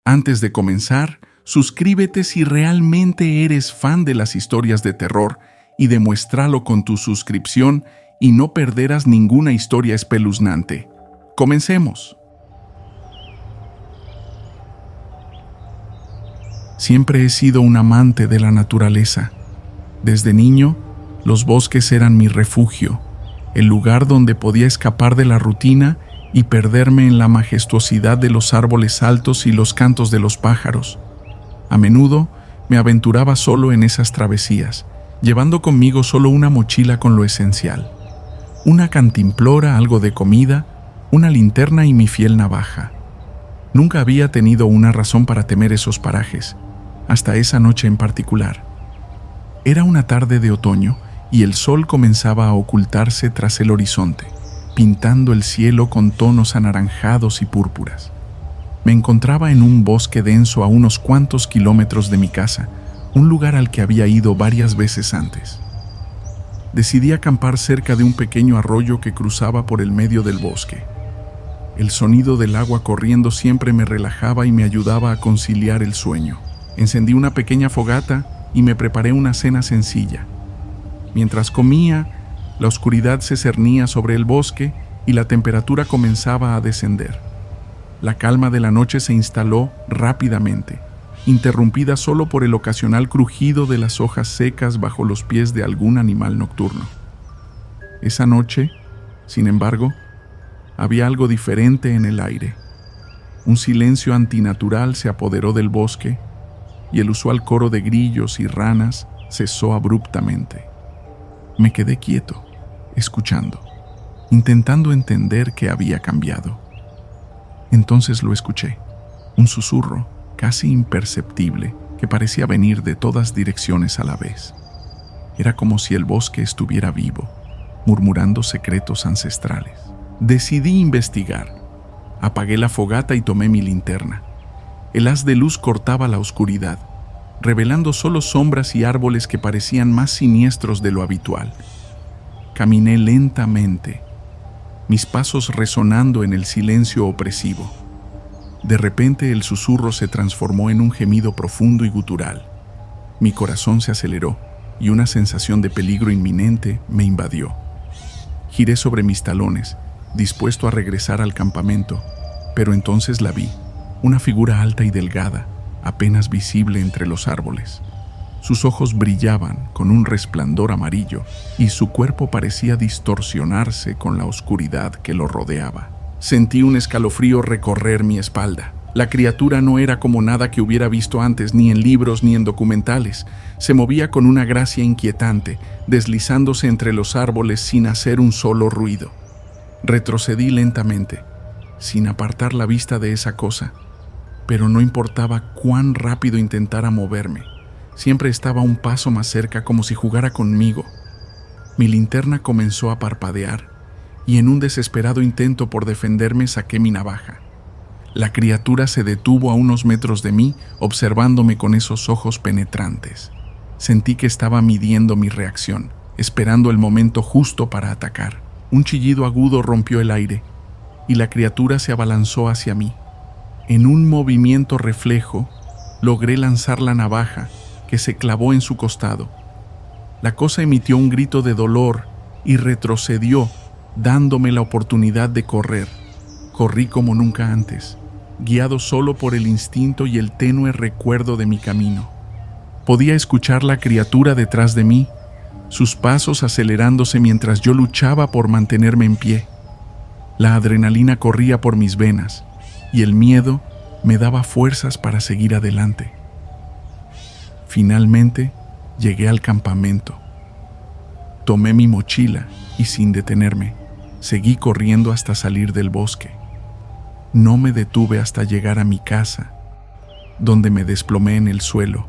Antes de comenzar, suscríbete si realmente eres fan de las historias de terror y demuéstralo con tu suscripción y no perderás ninguna historia espeluznante. ¡Comencemos! Siempre he sido un amante de la naturaleza. Desde niño, los bosques eran mi refugio, el lugar donde podía escapar de la rutina y perderme en la majestuosidad de los árboles altos y los cantos de los pájaros. A menudo me aventuraba solo en esas travesías, llevando conmigo solo una mochila con lo esencial: una cantimplora, algo de comida, una linterna y mi fiel navaja. Nunca había tenido una razón para temer esos parajes, hasta esa noche en particular. Era una tarde de otoño y el sol comenzaba a ocultarse tras el horizonte, pintando el cielo con tonos anaranjados y púrpuras. Me encontraba en un bosque denso a unos cuantos kilómetros de mi casa, un lugar al que había ido varias veces antes. Decidí acampar cerca de un pequeño arroyo que cruzaba por el medio del bosque. El sonido del agua corriendo siempre me relajaba y me ayudaba a conciliar el sueño. Encendí una pequeña fogata y me preparé una cena sencilla. Mientras comía, la oscuridad se cernía sobre el bosque y la temperatura comenzaba a descender. La calma de la noche se instaló rápidamente, interrumpida solo por el ocasional crujido de las hojas secas bajo los pies de algún animal nocturno. Esa noche, sin embargo, había algo diferente en el aire. Un silencio antinatural se apoderó del bosque y el usual coro de grillos y ranas cesó abruptamente. Me quedé quieto, escuchando, intentando entender qué había cambiado. Entonces lo escuché, un susurro casi imperceptible que parecía venir de todas direcciones a la vez. Era como si el bosque estuviera vivo, murmurando secretos ancestrales. Decidí investigar. Apagué la fogata y tomé mi linterna. El haz de luz cortaba la oscuridad, revelando solo sombras y árboles que parecían más siniestros de lo habitual. Caminé lentamente, mis pasos resonando en el silencio opresivo. De repente el susurro se transformó en un gemido profundo y gutural. Mi corazón se aceleró y una sensación de peligro inminente me invadió. Giré sobre mis talones, dispuesto a regresar al campamento, pero entonces la vi, una figura alta y delgada, apenas visible entre los árboles. Sus ojos brillaban con un resplandor amarillo y su cuerpo parecía distorsionarse con la oscuridad que lo rodeaba. Sentí un escalofrío recorrer mi espalda. La criatura no era como nada que hubiera visto antes, ni en libros ni en documentales. Se movía con una gracia inquietante, deslizándose entre los árboles sin hacer un solo ruido. Retrocedí lentamente, sin apartar la vista de esa cosa, pero no importaba cuán rápido intentara moverme. Siempre estaba un paso más cerca, como si jugara conmigo. Mi linterna comenzó a parpadear y en un desesperado intento por defenderme saqué mi navaja. La criatura se detuvo a unos metros de mí, observándome con esos ojos penetrantes. Sentí que estaba midiendo mi reacción, esperando el momento justo para atacar. Un chillido agudo rompió el aire y la criatura se abalanzó hacia mí. En un movimiento reflejo, logré lanzar la navaja, que se clavó en su costado. La cosa emitió un grito de dolor y retrocedió, dándome la oportunidad de correr. Corrí como nunca antes, guiado solo por el instinto y el tenue recuerdo de mi camino. Podía escuchar la criatura detrás de mí, sus pasos acelerándose mientras yo luchaba por mantenerme en pie. La adrenalina corría por mis venas y el miedo me daba fuerzas para seguir adelante. Finalmente, llegué al campamento. Tomé mi mochila y sin detenerme, seguí corriendo hasta salir del bosque. No me detuve hasta llegar a mi casa, donde me desplomé en el suelo,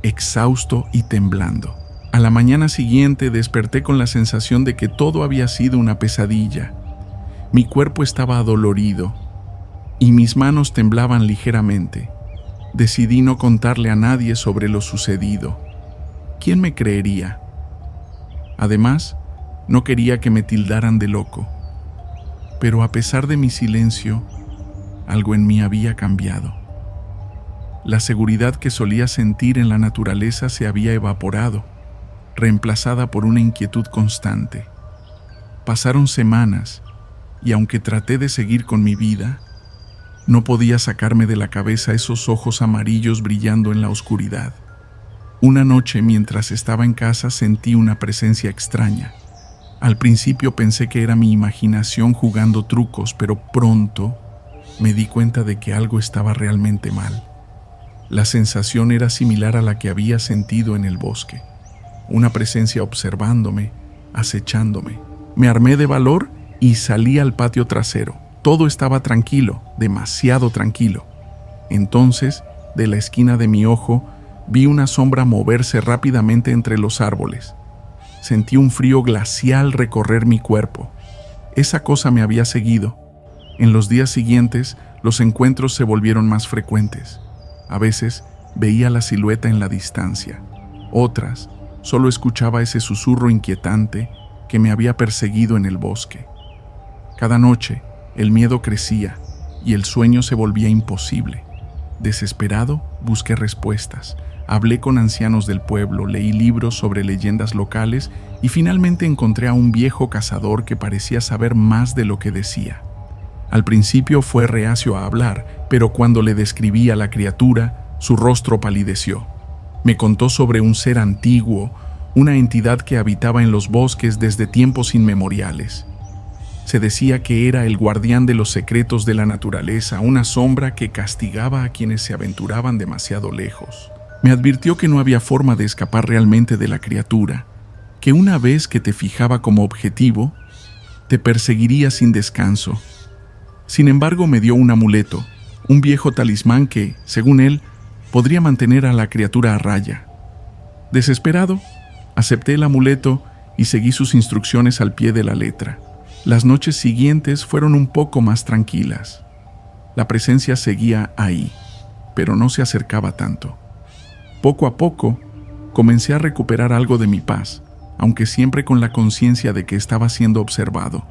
exhausto y temblando. A la mañana siguiente desperté con la sensación de que todo había sido una pesadilla. Mi cuerpo estaba adolorido y mis manos temblaban ligeramente. Decidí no contarle a nadie sobre lo sucedido. ¿Quién me creería? Además, no quería que me tildaran de loco. Pero a pesar de mi silencio, algo en mí había cambiado. La seguridad que solía sentir en la naturaleza se había evaporado, reemplazada por una inquietud constante. Pasaron semanas, y aunque traté de seguir con mi vida, no podía sacarme de la cabeza esos ojos amarillos brillando en la oscuridad. Una noche, mientras estaba en casa, sentí una presencia extraña. Al principio pensé que era mi imaginación jugando trucos, pero pronto me di cuenta de que algo estaba realmente mal. La sensación era similar a la que había sentido en el bosque. Una presencia observándome, acechándome. Me armé de valor y salí al patio trasero. Todo estaba tranquilo, demasiado tranquilo. Entonces, de la esquina de mi ojo, vi una sombra moverse rápidamente entre los árboles. Sentí un frío glacial recorrer mi cuerpo. Esa cosa me había seguido. En los días siguientes, los encuentros se volvieron más frecuentes. A veces veía la silueta en la distancia. Otras, solo escuchaba ese susurro inquietante que me había perseguido en el bosque. Cada noche, el miedo crecía y el sueño se volvía imposible. Desesperado, busqué respuestas. Hablé con ancianos del pueblo, leí libros sobre leyendas locales y finalmente encontré a un viejo cazador que parecía saber más de lo que decía. Al principio fue reacio a hablar, pero cuando le describí a la criatura, su rostro palideció. Me contó sobre un ser antiguo, una entidad que habitaba en los bosques desde tiempos inmemoriales. Se decía que era el guardián de los secretos de la naturaleza, una sombra que castigaba a quienes se aventuraban demasiado lejos. Me advirtió que no había forma de escapar realmente de la criatura, que una vez que te fijaba como objetivo, te perseguiría sin descanso. Sin embargo, me dio un amuleto, un viejo talismán que, según él, podría mantener a la criatura a raya. Desesperado, acepté el amuleto y seguí sus instrucciones al pie de la letra. Las noches siguientes fueron un poco más tranquilas. La presencia seguía ahí, pero no se acercaba tanto. Poco a poco, comencé a recuperar algo de mi paz, aunque siempre con la conciencia de que estaba siendo observado.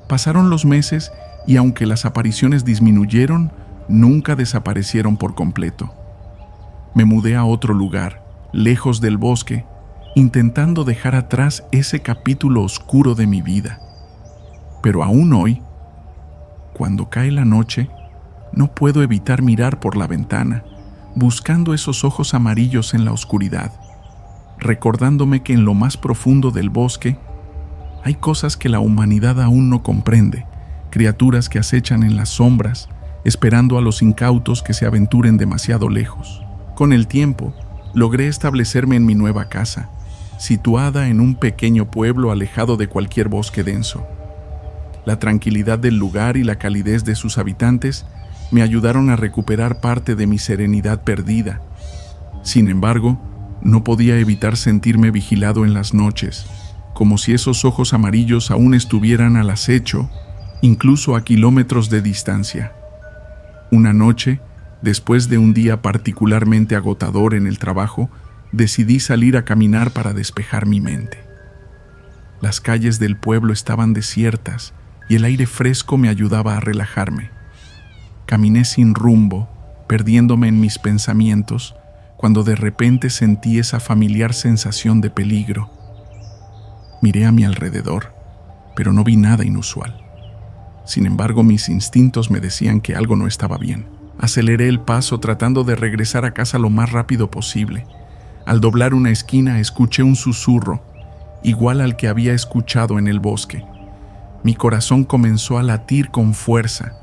Pasaron los meses y aunque las apariciones disminuyeron, nunca desaparecieron por completo. Me mudé a otro lugar, lejos del bosque, intentando dejar atrás ese capítulo oscuro de mi vida. Pero aún hoy, cuando cae la noche, no puedo evitar mirar por la ventana, buscando esos ojos amarillos en la oscuridad, recordándome que en lo más profundo del bosque hay cosas que la humanidad aún no comprende, criaturas que acechan en las sombras, esperando a los incautos que se aventuren demasiado lejos. Con el tiempo, logré establecerme en mi nueva casa, situada en un pequeño pueblo alejado de cualquier bosque denso. La tranquilidad del lugar y la calidez de sus habitantes me ayudaron a recuperar parte de mi serenidad perdida. Sin embargo, no podía evitar sentirme vigilado en las noches, como si esos ojos amarillos aún estuvieran al acecho, incluso a kilómetros de distancia. Una noche, después de un día particularmente agotador en el trabajo, decidí salir a caminar para despejar mi mente. Las calles del pueblo estaban desiertas y el aire fresco me ayudaba a relajarme. Caminé sin rumbo, perdiéndome en mis pensamientos, cuando de repente sentí esa familiar sensación de peligro. Miré a mi alrededor, pero no vi nada inusual. Sin embargo, mis instintos me decían que algo no estaba bien. Aceleré el paso tratando de regresar a casa lo más rápido posible. Al doblar una esquina escuché un susurro, igual al que había escuchado en el bosque. Mi corazón comenzó a latir con fuerza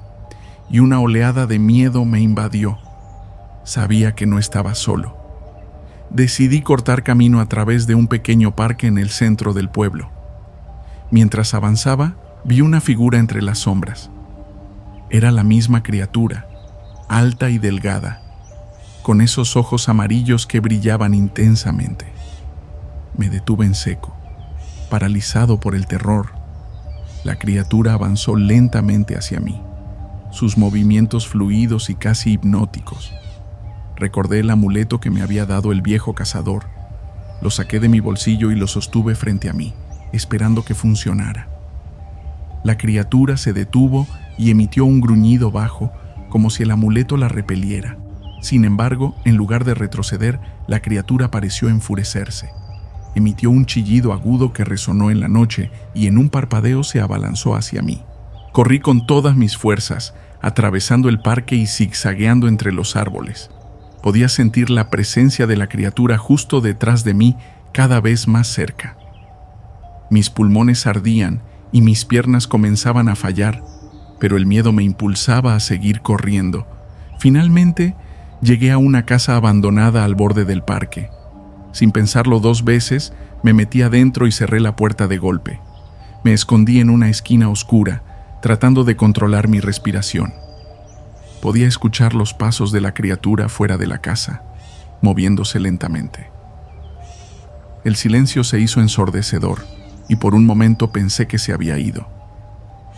y una oleada de miedo me invadió. Sabía que no estaba solo. Decidí cortar camino a través de un pequeño parque en el centro del pueblo. Mientras avanzaba, vi una figura entre las sombras. Era la misma criatura, alta y delgada, con esos ojos amarillos que brillaban intensamente. Me detuve en seco, paralizado por el terror. La criatura avanzó lentamente hacia mí, sus movimientos fluidos y casi hipnóticos. Recordé el amuleto que me había dado el viejo cazador. Lo saqué de mi bolsillo y lo sostuve frente a mí, esperando que funcionara. La criatura se detuvo y emitió un gruñido bajo, como si el amuleto la repeliera. Sin embargo, en lugar de retroceder, la criatura pareció enfurecerse. Emitió un chillido agudo que resonó en la noche y en un parpadeo se abalanzó hacia mí. Corrí con todas mis fuerzas, atravesando el parque y zigzagueando entre los árboles. Podía sentir la presencia de la criatura justo detrás de mí, cada vez más cerca. Mis pulmones ardían y mis piernas comenzaban a fallar, pero el miedo me impulsaba a seguir corriendo. Finalmente, llegué a una casa abandonada al borde del parque. Sin pensarlo 2 veces, me metí adentro y cerré la puerta de golpe. Me escondí en una esquina oscura, tratando de controlar mi respiración. Podía escuchar los pasos de la criatura fuera de la casa, moviéndose lentamente. El silencio se hizo ensordecedor y por un momento pensé que se había ido.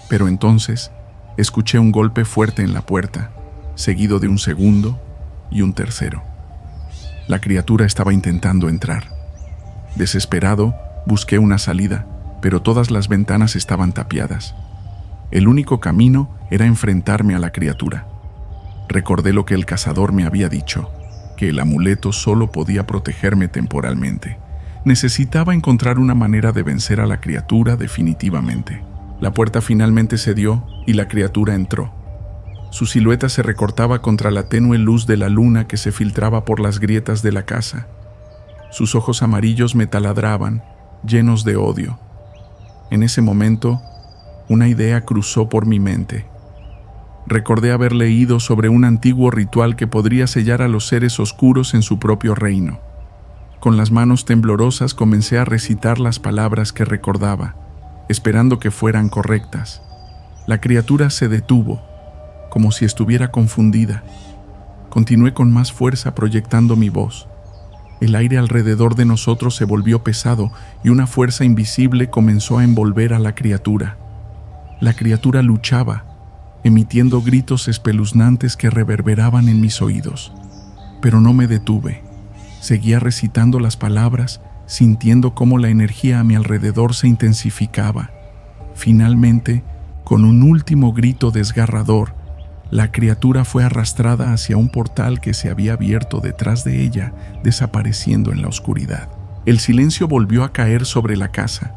Pero entonces escuché un golpe fuerte en la puerta, seguido de un segundo y un tercero. La criatura estaba intentando entrar. Desesperado, busqué una salida, pero todas las ventanas estaban tapiadas. El único camino era enfrentarme a la criatura. Recordé lo que el cazador me había dicho, que el amuleto solo podía protegerme temporalmente. Necesitaba encontrar una manera de vencer a la criatura definitivamente. La puerta finalmente cedió y la criatura entró. Su silueta se recortaba contra la tenue luz de la luna que se filtraba por las grietas de la casa. Sus ojos amarillos me taladraban, llenos de odio. En ese momento, una idea cruzó por mi mente. Recordé haber leído sobre un antiguo ritual que podría sellar a los seres oscuros en su propio reino. Con las manos temblorosas comencé a recitar las palabras que recordaba, esperando que fueran correctas. La criatura se detuvo, como si estuviera confundida. Continué con más fuerza proyectando mi voz. El aire alrededor de nosotros se volvió pesado y una fuerza invisible comenzó a envolver a la criatura. La criatura luchaba, emitiendo gritos espeluznantes que reverberaban en mis oídos. Pero no me detuve. Seguía recitando las palabras, sintiendo cómo la energía a mi alrededor se intensificaba. Finalmente, con un último grito desgarrador, la criatura fue arrastrada hacia un portal que se había abierto detrás de ella, desapareciendo en la oscuridad. El silencio volvió a caer sobre la casa.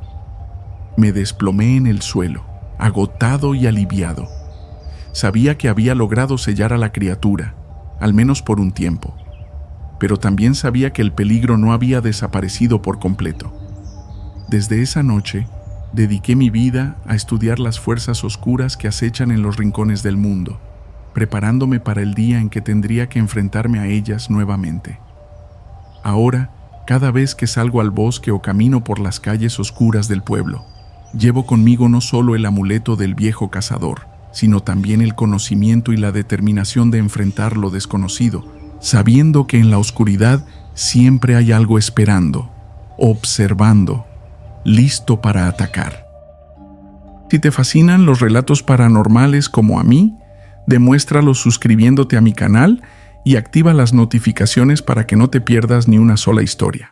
Me desplomé en el suelo, agotado y aliviado. Sabía que había logrado sellar a la criatura, al menos por un tiempo, pero también sabía que el peligro no había desaparecido por completo. Desde esa noche, dediqué mi vida a estudiar las fuerzas oscuras que acechan en los rincones del mundo, preparándome para el día en que tendría que enfrentarme a ellas nuevamente. Ahora, cada vez que salgo al bosque o camino por las calles oscuras del pueblo, llevo conmigo no solo el amuleto del viejo cazador, sino también el conocimiento y la determinación de enfrentar lo desconocido, sabiendo que en la oscuridad siempre hay algo esperando, observando, listo para atacar. Si te fascinan los relatos paranormales como a mí, demuéstralo suscribiéndote a mi canal y activa las notificaciones para que no te pierdas ni una sola historia.